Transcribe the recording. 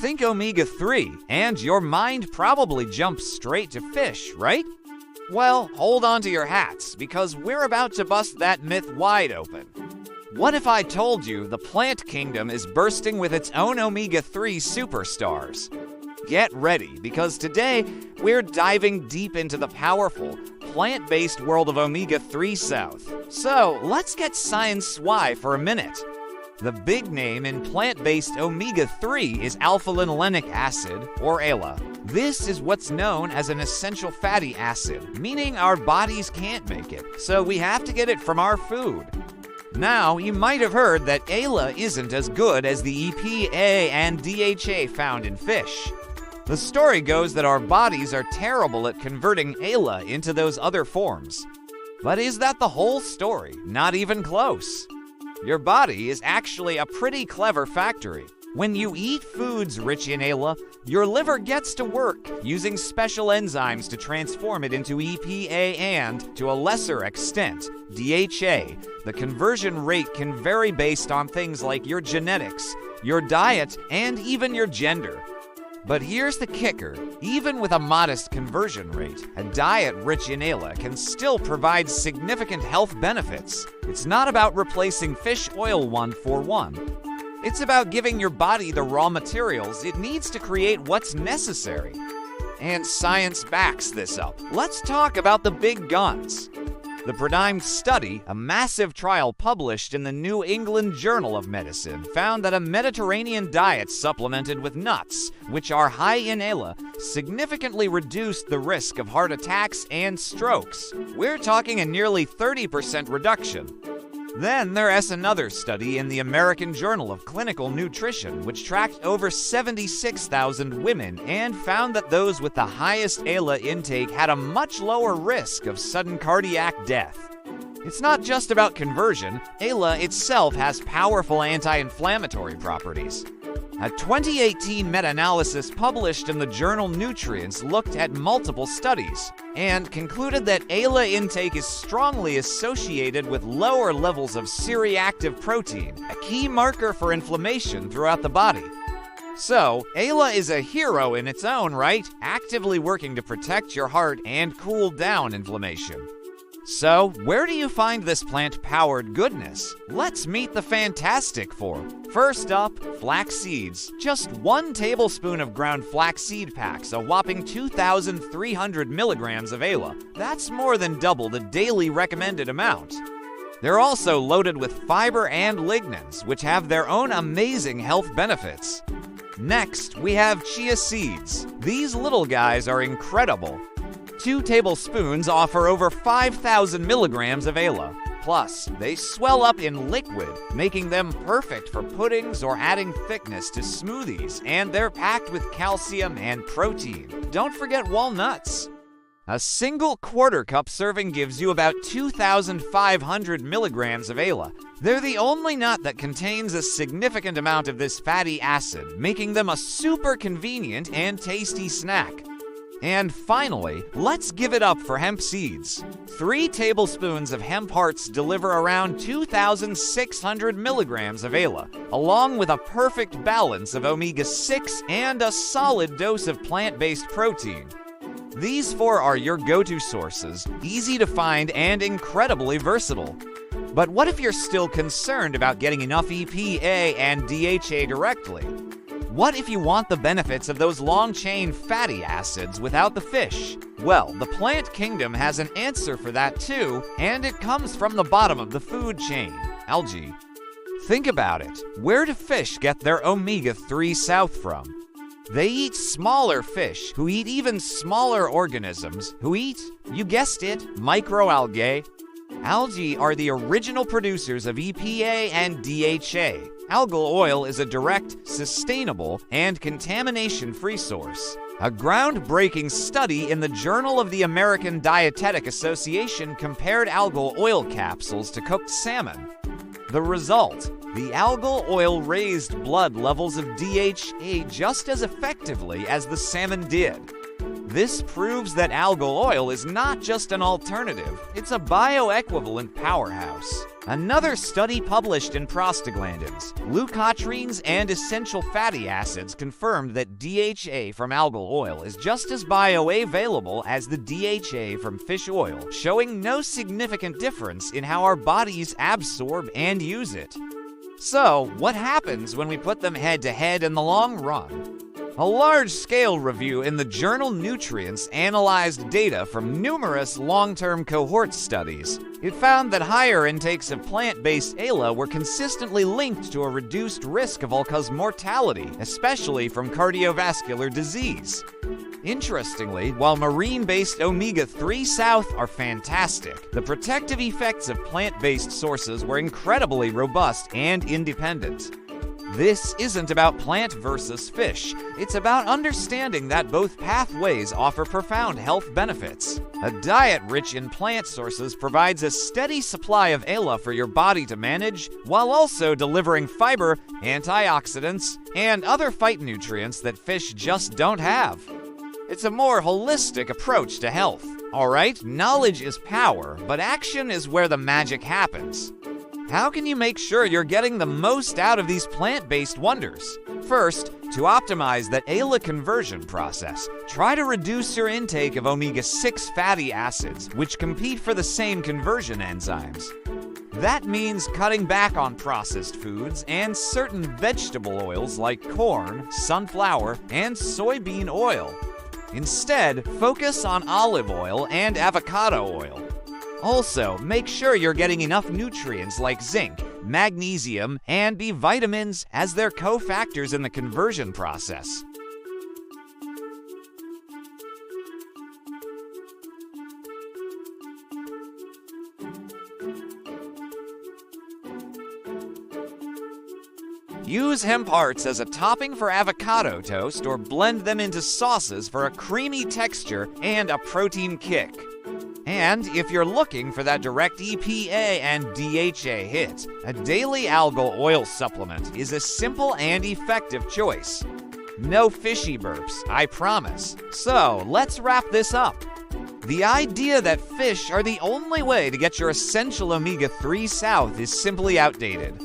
think omega-3, and your mind probably jumps straight to fish, right? Well, hold on to your hats, because we're about to bust that myth wide open. What if I told you the plant kingdom is bursting with its own omega-3 superstars? Get ready, because today we're diving deep into the powerful, plant-based world of omega-3 South. So let's get science-y for a minute. The big name in plant-based omega-3 is alpha-linolenic acid, or ALA. This is what's known as an essential fatty acid, meaning our bodies can't make it, so we have to get it from our food. Now, you might have heard that ALA isn't as good as the EPA and DHA found in fish. The story goes that our bodies are terrible at converting ALA into those other forms. But is that the whole story? Not even close. Your body is actually a pretty clever factory. When you eat foods rich in ALA, your liver gets to work using special enzymes to transform it into EPA and, to a lesser extent, DHA. The conversion rate can vary based on things like your genetics, your diet, and even your gender. But here's the kicker. Even with a modest conversion rate, a diet rich in ALA can still provide significant health benefits. It's not about replacing fish oil one for one. It's about giving your body the raw materials it needs to create what's necessary. And science backs this up. Let's talk about the big guns. The Prodimed study, a massive trial published in the New England Journal of Medicine, found that a Mediterranean diet supplemented with nuts, which are high in ALA, significantly reduced the risk of heart attacks and strokes. We're talking a nearly 30% reduction. Then there's another study in the American Journal of Clinical Nutrition, which tracked over 76,000 women and found that those with the highest ALA intake had a much lower risk of sudden cardiac death. It's not just about conversion. ALA itself has powerful anti-inflammatory properties. A 2018 meta-analysis published in the journal Nutrients looked at multiple studies and concluded that ALA intake is strongly associated with lower levels of C-reactive protein, a key marker for inflammation throughout the body. So, ALA is a hero in its own right, actively working to protect your heart and cool down inflammation. So, where do you find this plant-powered goodness? Let's meet the Fantastic Four. First up, flax seeds. Just 1 tablespoon of ground flaxseed packs a whopping 2,300 milligrams of ALA. That's more than double the daily recommended amount. They're also loaded with fiber and lignans, which have their own amazing health benefits. Next, we have chia seeds. These little guys are incredible. 2 tablespoons offer over 5,000 milligrams of ALA. Plus, they swell up in liquid, making them perfect for puddings or adding thickness to smoothies, and they're packed with calcium and protein. Don't forget walnuts. A single quarter-cup serving gives you about 2,500 milligrams of ALA. They're the only nut that contains a significant amount of this fatty acid, making them a super convenient and tasty snack. And finally, let's give it up for hemp seeds. 3 tablespoons of hemp hearts deliver around 2,600 milligrams of ALA, along with a perfect balance of omega-6 and a solid dose of plant-based protein. These 4 are your go-to sources, easy to find and incredibly versatile. But what if you're still concerned about getting enough EPA and DHA directly? What if you want the benefits of those long-chain fatty acids without the fish? Well, the plant kingdom has an answer for that too, and it comes from the bottom of the food chain, algae. Think about it. Where do fish get their omega-3 South from? They eat smaller fish, who eat even smaller organisms, who eat, you guessed it, microalgae. Algae are the original producers of EPA and DHA. Algal oil is a direct, sustainable, and contamination-free source. A groundbreaking study in the Journal of the American Dietetic Association compared algal oil capsules to cooked salmon. The result: the algal oil raised blood levels of DHA just as effectively as the salmon did. This proves that algal oil is not just an alternative, it's a bioequivalent powerhouse. Another study published in Prostaglandins, leukotrienes, and essential fatty acids confirmed that DHA from algal oil is just as bioavailable as the DHA from fish oil, showing no significant difference in how our bodies absorb and use it. So, what happens when we put them head-to-head in the long run? A large-scale review in the journal Nutrients analyzed data from numerous long-term cohort studies. It found that higher intakes of plant-based ALA were consistently linked to a reduced risk of all-cause mortality, especially from cardiovascular disease. Interestingly, while marine-based omega-3 South are fantastic, the protective effects of plant-based sources were incredibly robust and independent. This isn't about plant versus fish. It's about understanding that both pathways offer profound health benefits. A diet rich in plant sources provides a steady supply of ALA for your body to manage, while also delivering fiber, antioxidants, and other phytonutrients that fish just don't have. It's a more holistic approach to health. Alright, knowledge is power, but action is where the magic happens. How can you make sure you're getting the most out of these plant-based wonders? First, to optimize that ALA conversion process, try to reduce your intake of omega-6 fatty acids, which compete for the same conversion enzymes. That means cutting back on processed foods and certain vegetable oils like corn, sunflower, and soybean oil. Instead, focus on olive oil and avocado oil. Also, make sure you're getting enough nutrients like zinc, magnesium, and B vitamins as they're cofactors in the conversion process. Use hemp hearts as a topping for avocado toast or blend them into sauces for a creamy texture and a protein kick. And if you're looking for that direct EPA and DHA hit, a daily algal oil supplement is a simple and effective choice. No fishy burps, I promise. So, let's wrap this up. The idea that fish are the only way to get your essential omega-3 South is simply outdated.